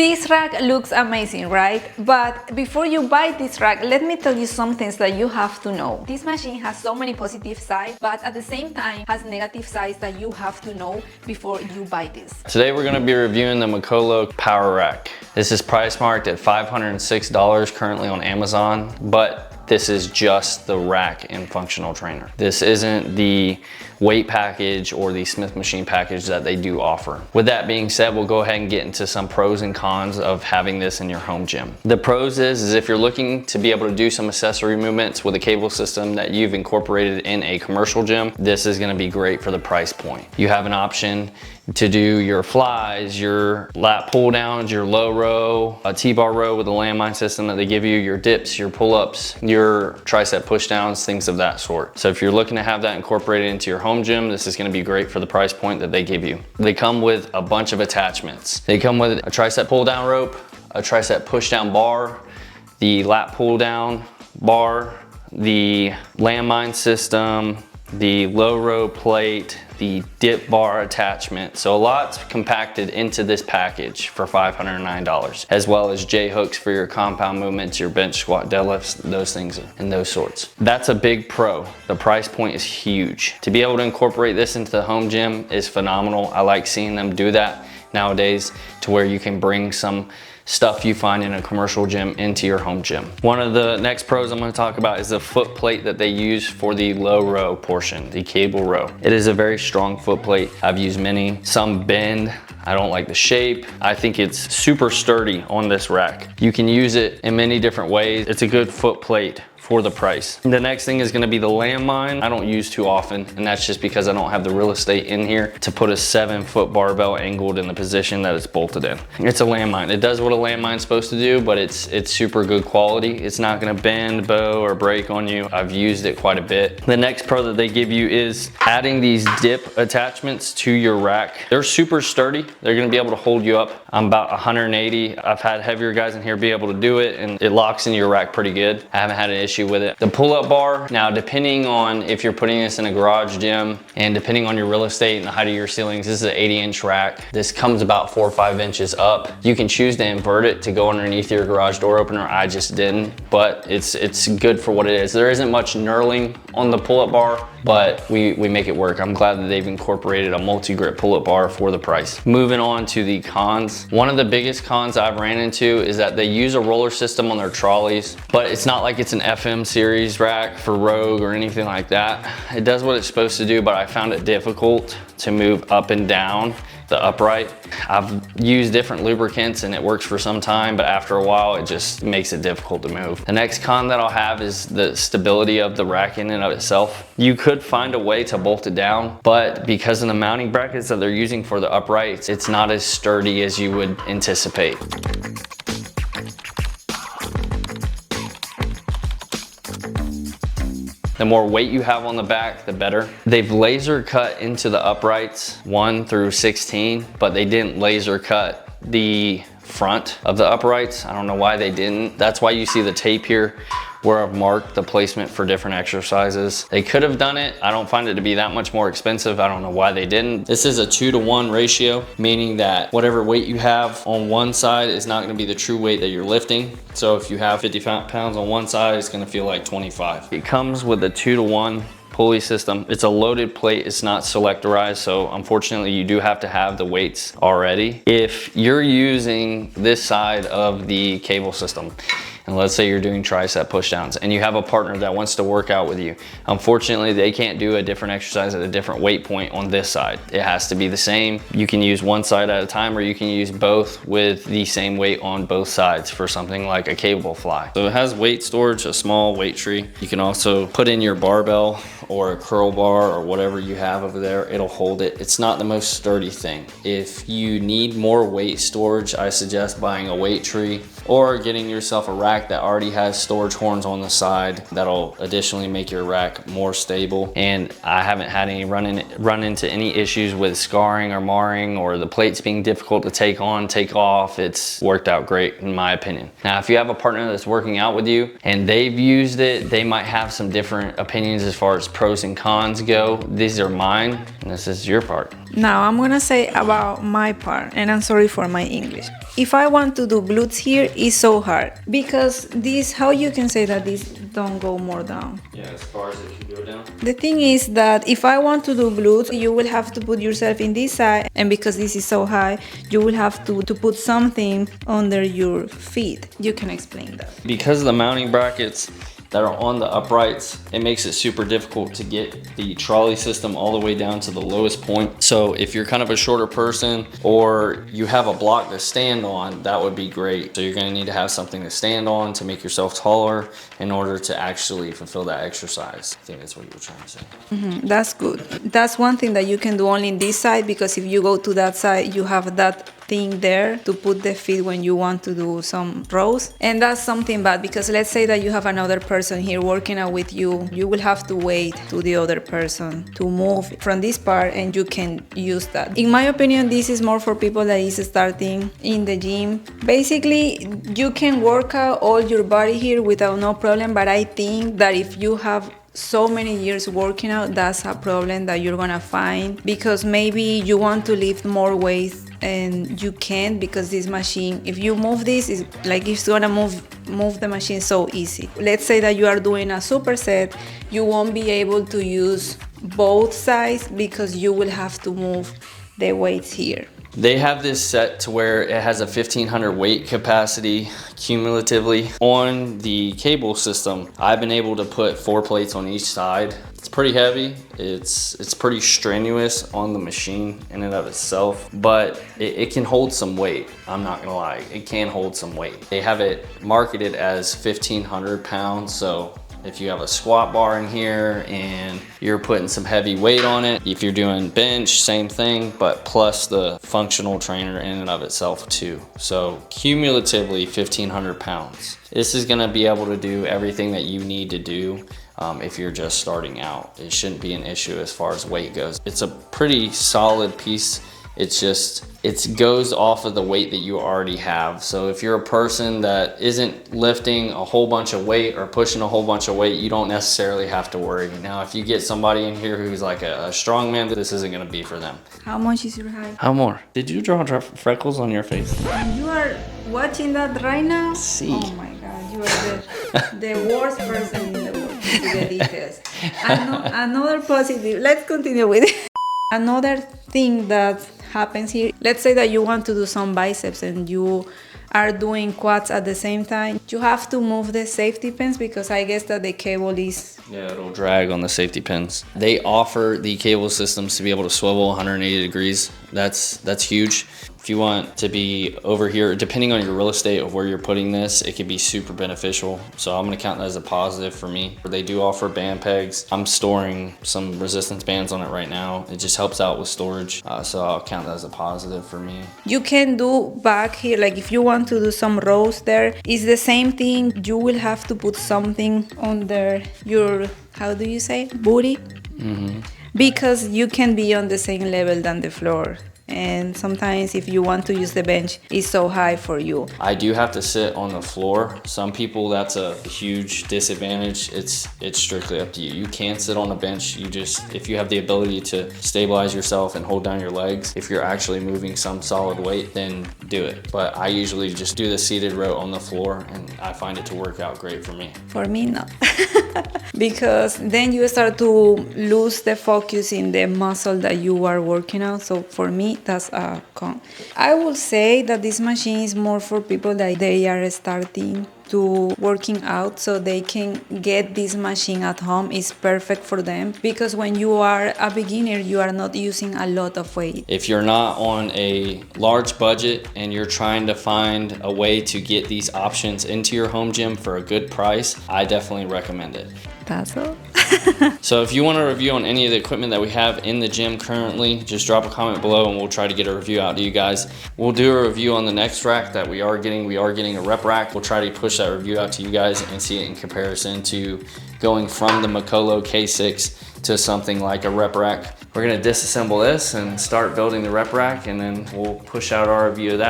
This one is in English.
This rack looks amazing, right? But before you buy this rack, let me tell you some things that you have to know. This machine has so many positive sides, but at the same time has negative sides that you have to know before you buy this. Today we're going to be reviewing the MIKOLO Power Rack. This is price marked at $506 currently on Amazon, but this is just the rack and functional trainer. This isn't the weight package or the Smith machine package that they do offer. With that being said, we'll go ahead and get into some pros and cons of having this in your home gym. The pros is if you're looking to be able to do some accessory movements with a cable system that you've incorporated in a commercial gym, this is gonna be great for the price point. You have an option to do your flies, your lat pull downs, your low row, a T-bar row with a landmine system that they give you, your dips, your pull-ups, your tricep push downs, things of that sort. So if you're looking to have that incorporated into your home gym, this is gonna be great for the price point that they give you. They come with a bunch of attachments. They come with a tricep pull down rope, a tricep push down bar, the lat pull down bar, the landmine system, the low row plate, the dip bar attachment. So a lot's compacted into this package for $509, as well as J-hooks for your compound movements, your bench, squat, deadlifts, those things and those sorts. That's a big pro. The price point is huge. To be able to incorporate this into the home gym is phenomenal. I like seeing them do that nowadays, to where you can bring some stuff you find in a commercial gym into your home gym. One of the next pros I'm going to talk about is the foot plate that they use for the low row portion, the cable row. It is a very strong foot plate. I've used many, some bend. I don't like the shape. I think it's super sturdy on this rack. You can use it in many different ways. It's a good foot plate for the price. The next thing is gonna be the landmine. I don't use too often, and that's just because I don't have the real estate in here to put a 7-foot barbell angled in the position that it's bolted in. It's a landmine. It does what a landmine's supposed to do, but it's super good quality. It's not gonna bend, bow, or break on you. I've used it quite a bit. The next pro that they give you is adding these dip attachments to your rack. They're super sturdy. They're gonna be able to hold you up. I'm about 180. I've had heavier guys in here be able to do it, and it locks into your rack pretty good. I haven't had an issue with it. The pull-up bar, now depending on if you're putting this in a garage gym and depending on your real estate and the height of your ceilings, this is an 80-inch rack. This comes about 4 or 5 inches up. You can choose to invert it to go underneath your garage door opener. I just didn't, but it's good for what it is. There isn't much knurling on the pull-up bar, but we make it work. I'm glad that they've incorporated a multi-grip pull-up bar for the price. Moving on to the cons. One of the biggest cons I've ran into is that they use a roller system on their trolleys, but it's not like it's an FM series rack for Rogue or anything like that. It does what it's supposed to do, but I found it difficult to move up and down the upright. I've used different lubricants and it works for some time, but after a while it just makes it difficult to move. The next con that I'll have is the stability of the rack in and of itself. You could find a way to bolt it down, but because of the mounting brackets that they're using for the uprights, it's not as sturdy as you would anticipate. The more weight you have on the back, the better. They've laser cut into the uprights 1 through 16, but they didn't laser cut the front of the uprights. I don't know why they didn't. That's why you see the tape here where I've marked the placement for different exercises. They could have done it. I don't find it to be that much more expensive. I don't know why they didn't. This is a 2-to-1 ratio, meaning that whatever weight you have on one side is not gonna be the true weight that you're lifting. So if you have 50 pounds on one side, it's gonna feel like 25. It comes with a 2-to-1 pulley system. It's a loaded plate, it's not selectorized, so unfortunately you do have to have the weights already. If you're using this side of the cable system, and let's say you're doing tricep push downs and you have a partner that wants to work out with you, unfortunately they can't do a different exercise at a different weight point on this side. It has to be the same. You can use one side at a time, or you can use both with the same weight on both sides for something like a cable fly. So it has weight storage, a small weight tree. You can also put in your barbell or a curl bar or whatever you have over there. It'll hold it. It's not the most sturdy thing. If you need more weight storage, I suggest buying a weight tree or getting yourself a rack that already has storage horns on the side. That'll additionally make your rack more stable. And I haven't had any run into any issues with scarring or marring or the plates being difficult to take on, take off. It's worked out great in my opinion. Now, if you have a partner that's working out with you and they've used it, they might have some different opinions as far as pros and cons go. These are mine, and this is your part. Now I'm gonna say about my part, and I'm sorry for my English. If I want to do glutes here, it's so hard because this, how you can say that this don't go more down? Yeah, as far as it can go down. The thing is that if I want to do glutes, you will have to put yourself in this side, and because this is so high, you will have to put something under your feet. You can explain that. Because of the mounting brackets that are on the uprights, it makes it super difficult to get the trolley system all the way down to the lowest point. So if you're kind of a shorter person or you have a block to stand on, that would be great. So you're gonna need to have something to stand on to make yourself taller in order to actually fulfill that exercise. I think that's what you were trying to say. That's good. That's one thing that you can do only in this side, because if you go to that side, you have that thing there to put the feet when you want to do some rows. And that's something bad, because let's say that you have another person here working out with you, you will have to wait to the other person to move from this part, and you can use that. In my opinion, this is more for people that is starting in the gym. Basically, you can work out all your body here without no problem, but I think that if you have so many years working out, that's a problem that you're gonna find, because maybe you want to lift more weights and you can't, because this machine, if you move this, is like it's gonna move the machine so easy. Let's say that you are doing a superset, you won't be able to use both sides because you will have to move the weights here. They have this set to where it has a 1500 weight capacity cumulatively. On the cable system, I've been able to put 4 plates on each side. It's pretty heavy. It's pretty strenuous on the machine in and of itself, but it can hold some weight. I'm not gonna lie, it can hold some weight. They have it marketed as 1500 pounds, so if you have a squat bar in here and you're putting some heavy weight on it, if you're doing bench, same thing, but plus the functional trainer in and of itself too. So cumulatively 1500 pounds. This is gonna be able to do everything that you need to do if you're just starting out. It shouldn't be an issue as far as weight goes. It's a pretty solid piece. It's just, it goes off of the weight that you already have. So if you're a person that isn't lifting a whole bunch of weight or pushing a whole bunch of weight, you don't necessarily have to worry. Now, if you get somebody in here who's like a strong man, this isn't gonna be for them. How much is your height? How more? Did you draw freckles on your face? You are watching that right now? See. Oh my God, you are the worst person in the world to the details. Another positive, let's continue with it. Another thing that happens here, let's say that you want to do some biceps and you are doing quads at the same time, you have to move the safety pins, because I guess that the cable is... Yeah, it'll drag on the safety pins. They offer the cable systems to be able to swivel 180 degrees. That's huge. If you want to be over here, depending on your real estate of where you're putting this, it can be super beneficial. So I'm gonna count that as a positive for me. They do offer band pegs. I'm storing some resistance bands on it right now. It just helps out with storage. So I'll count that as a positive for me. You can do back here, like if you want to do some rows there, it's the same thing. You will have to put something under your, how do you say, booty? Because you can be on the same level than the floor. And sometimes if you want to use the bench, it's so high for you. I do have to sit on the floor. Some people, that's a huge disadvantage. It's strictly up to you. You can sit on a bench. You just, if you have the ability to stabilize yourself and hold down your legs, if you're actually moving some solid weight, then do it. But I usually just do the seated row on the floor, and I find it to work out great for me. For me, no. Because then you start to lose the focus in the muscle that you are working out. So for me, that's a con. I would say that this machine is more for people that they are starting to working out, so they can get this machine at home. Is perfect for them, because when you are a beginner, you are not using a lot of weight. If you're not on a large budget and you're trying to find a way to get these options into your home gym for a good price, I definitely recommend it. That's all. So if you want a review on any of the equipment that we have in the gym currently, just drop a comment below and we'll try to get a review out to you guys. We'll do a review on the next rack that we are getting. We are getting a rep rack. We'll try to push that review out to you guys and see it in comparison to going from the MIKOLO K3 to something like a rep rack. We're gonna disassemble this and start building the rep rack, and then we'll push out our review of that.